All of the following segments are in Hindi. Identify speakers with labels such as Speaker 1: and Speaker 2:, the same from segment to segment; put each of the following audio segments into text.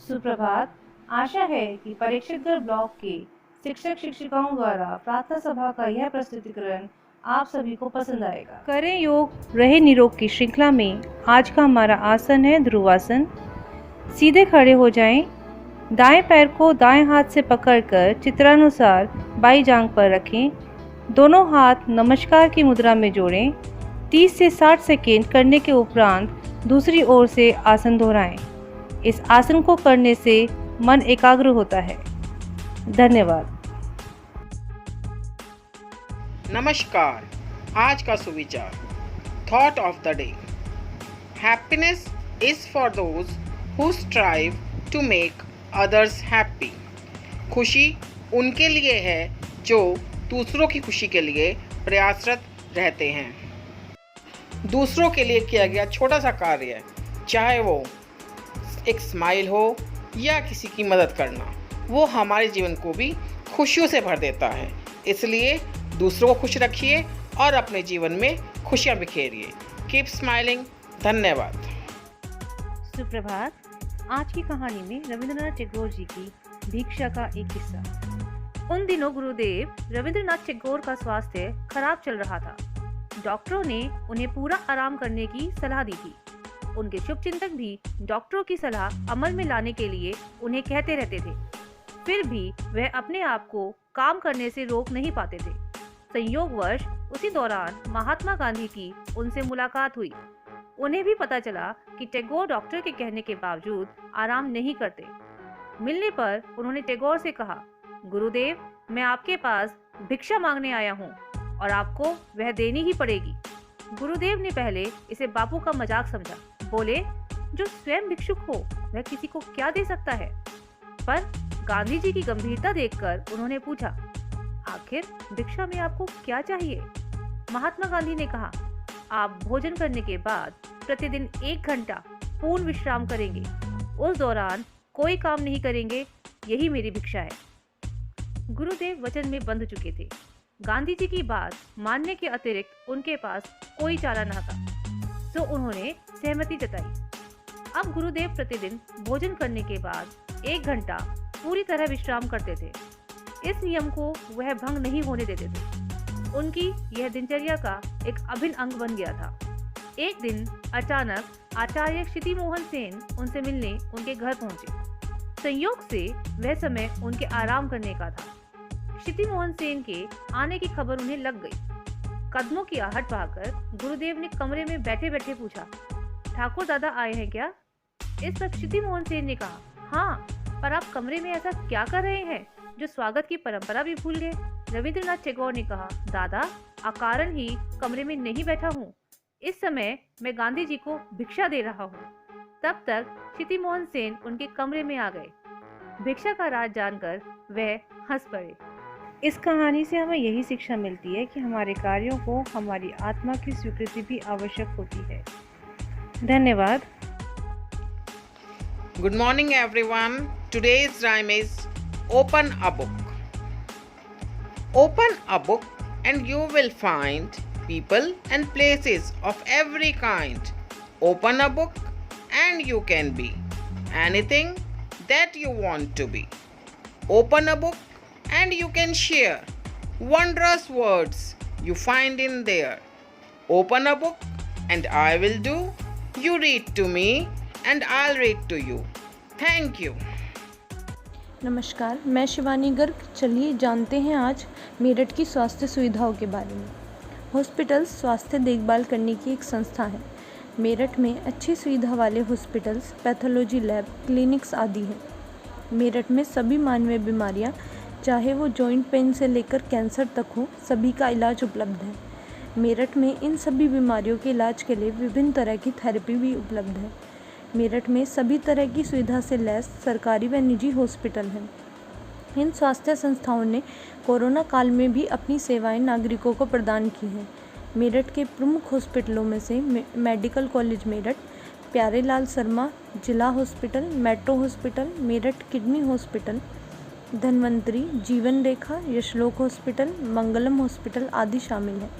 Speaker 1: सुप्रभात। आशा है कि परीक्षितगढ़ ब्लॉक के शिक्षक शिक्षिकाओं द्वारा प्रार्थना सभा का यह प्रस्तुतिकरण आप सभी को पसंद आएगा। करें योग, रहे निरोग की श्रृंखला में आज का हमारा आसन है ध्रुवासन। सीधे खड़े हो जाएं। दाएं पैर को दाएं हाथ से पकड़कर चित्रानुसार बाई जांघ पर रखें। दोनों हाथ नमस्कार की मुद्रा में जोड़ें। 30 से 60 सेकेंड करने के उपरांत दूसरी ओर से आसन दोहराएं। इस आसन को करने से मन एकाग्र होता है। धन्यवाद।
Speaker 2: नमस्कार। आज का सुविचार, thought of the day. Happiness is for those who strive to make others happy. खुशी उनके लिए है जो दूसरों की खुशी के लिए प्रयासरत रहते हैं। दूसरों के लिए किया गया छोटा सा कार्य, चाहे वो एक स्माइल हो या किसी की मदद करना, वो हमारे जीवन को भी खुशियों से भर देता है। इसलिए दूसरों को खुश रखिए और अपने जीवन में खुशियाँ बिखेरिए। Keep smiling. धन्यवाद।
Speaker 1: सुप्रभात। आज की कहानी में रविंद्रनाथ टैगोर जी की भिक्षा का एक किस्सा। उन दिनों गुरुदेव रविंद्रनाथ टैगोर का स्वास्थ्य खराब चल रहा था। डॉक्टरों ने उन्हें पूरा आराम करने की सलाह दी थी। उनके शुभचिंतक भी डॉक्टरों की सलाह अमल में लाने के लिए उन्हें कहते रहते थे। फिर भी वह अपने आप को काम करने से रोक नहीं पाते थे। संयोगवश उसी दौरान महात्मा गांधी की उनसे मुलाकात हुई। उन्हें भी पता चला कि टैगोर डॉक्टर के कहने के बावजूद आराम नहीं करते। मिलने पर उन्होंने टैगोर से कहा, गुरुदेव, मैं आपके पास भिक्षा मांगने आया हूँ और आपको वह देनी ही पड़ेगी। गुरुदेव ने पहले इसे बापू का मजाक समझा। बोले, जो स्वयं भिक्षुक हो वह किसी को क्या दे सकता है। पर गांधी जी की गंभीरता देखकर उन्होंने पूछा, आखिर भिक्षा में आपको क्या चाहिए। महात्मा गांधी ने कहा, आप भोजन करने के बाद प्रतिदिन 1 घंटा पूर्ण विश्राम करेंगे। उस दौरान कोई काम नहीं करेंगे, यही मेरी भिक्षा है। गुरुदेव वचन में बंध चुके थे। गांधी जी की बात मानने के अतिरिक्त उनके पास कोई चारा न था, तो उन्होंने सहमति जताई। अब गुरुदेव प्रतिदिन भोजन करने के बाद 1 घंटा पूरी तरह विश्राम करते थे। इस नियम को वह भंग नहीं होने देते थे। उनकी यह दिनचर्या का एक अभिन्न अंग बन गया था। एक दिन अचानक आचार्य क्षिति मोहन सेन उनसे मिलने उनके घर पहुंचे। संयोग से वह समय उनके आराम करने का था। क्षिति मोहन सेन के आने की खबर उन्हें लग गई। कदमों की आहट पाकर गुरुदेव ने कमरे में बैठे बैठे पूछा, ठाकुर दादा आए हैं क्या। इस पर क्षिति मोहन सेन ने कहा, हाँ, पर आप कमरे में ऐसा क्या कर रहे हैं जो स्वागत की परंपरा भी भूल गए। रविंद्रनाथ टैगोर ने कहा, दादा, अकारण ही कमरे में नहीं बैठा हूँ। इस समय मैं गांधी जी को भिक्षा दे रहा हूँ। तब तक क्षिति मोहन सेन उनके कमरे में आ गए। भिक्षा का राज जानकर वह हंस पड़े। इस कहानी से हमें यही शिक्षा मिलती है कि हमारे कार्यों को हमारी आत्मा की स्वीकृति भी आवश्यक होती है। धन्यवाद।
Speaker 2: Good morning everyone. Today's rhyme is open a book. Open a book and you will find people and places of every kind. Open a book and you can be anything that you want to be. Open a book and you can share wondrous words you find in there. Open a book and I will do. You read to me and I'll read to you. Thank you.
Speaker 3: नमस्कार, मैं शिवानी गर्ग। चलिए जानते हैं आज मेरठ की स्वास्थ्य सुविधाओं के बारे में। हॉस्पिटल्स स्वास्थ्य देखभाल करने की एक संस्था है। मेरठ में अच्छी सुविधा वाले हॉस्पिटल्स, पैथोलॉजी लैब, क्लिनिक्स आदि हैं। मेरठ में सभी मानवीय बीमारियां, चाहे वो जॉइंट पेन से लेकर कैंसर तक हो, सभी का इलाज उपलब्ध है। मेरठ में इन सभी बीमारियों के इलाज के लिए विभिन्न तरह की थेरेपी भी उपलब्ध है। मेरठ में सभी तरह की सुविधा से लैस सरकारी व निजी हॉस्पिटल हैं। इन स्वास्थ्य संस्थाओं ने कोरोना काल में भी अपनी सेवाएं नागरिकों को प्रदान की हैं। मेरठ के प्रमुख हॉस्पिटलों में से मेडिकल कॉलेज मेरठ, प्यारेलाल शर्मा जिला hospital, metro hospital, Meerut kidney hospital, Dhanvantari, जीवन रेखा, यशलोक हॉस्पिटल, मंगलम हॉस्पिटल आदि शामिल हैं।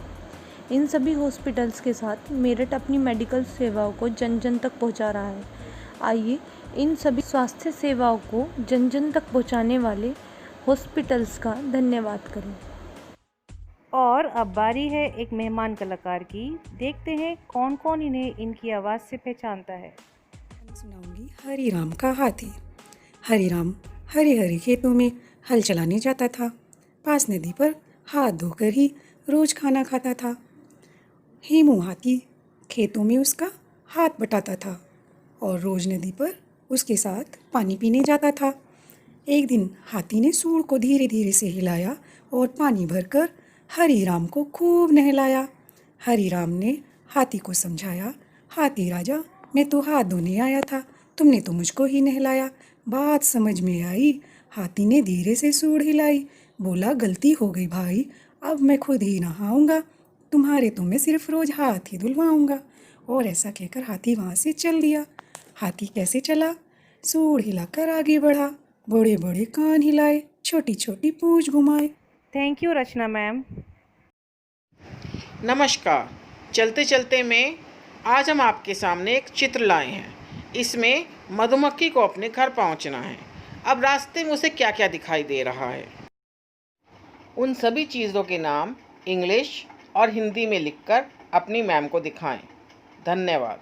Speaker 3: इन सभी हॉस्पिटल्स के साथ मेरठ अपनी मेडिकल सेवाओं को जन जन तक पहुंचा रहा है। आइए इन सभी स्वास्थ्य सेवाओं को जन जन तक पहुंचाने वाले हॉस्पिटल्स का धन्यवाद करें।
Speaker 1: और अब बारी है एक मेहमान कलाकार की। देखते हैं कौन कौन इन्हें इनकी आवाज़ से पहचानता है।
Speaker 4: मैं सुनाऊंगी हरिराम का हाथी। हरिराम हरे हरे खेतों में हल चलाने जाता था। पास नदी पर हाथ धोकर ही रोज खाना खाता था। हेमू हाथी खेतों में उसका हाथ बटाता था और रोज नदी पर उसके साथ पानी पीने जाता था। एक दिन हाथी ने सूंड को धीरे धीरे से हिलाया और पानी भरकर हरिराम को खूब नहलाया। हरिराम ने हाथी को समझाया, हाथी राजा, मैं तो हाथ धोने आया था, तुमने तो मुझको ही नहलाया। बात समझ में आई। हाथी ने धीरे से सूंड हिलाई, बोला, गलती हो गई भाई, अब मैं खुद ही नहाऊंगा, तुम्हारे तो मैं सिर्फ रोज हाथ ही धुलवाऊंगा। और ऐसा कहकर हाथी वहाँ से चल दिया। हाथी कैसे चला? सूंड हिलाकर आगे बढ़ा, बड़े बड़े कान हिलाए, छोटी छोटी पूंछ घुमाए।
Speaker 1: Thank you Rachna ma'am.
Speaker 2: नमस्कार। चलते चलते में आज हम आपके सामने एक चित्र लाए हैं। इसमें मधुमक्खी को अपने घर पहुंचना है। अब रास्ते में उसे क्या क्या दिखाई दे रहा है, उन सभी चीज़ों के नाम इंग्लिश और हिंदी में लिखकर अपनी मैम को दिखाएं। धन्यवाद।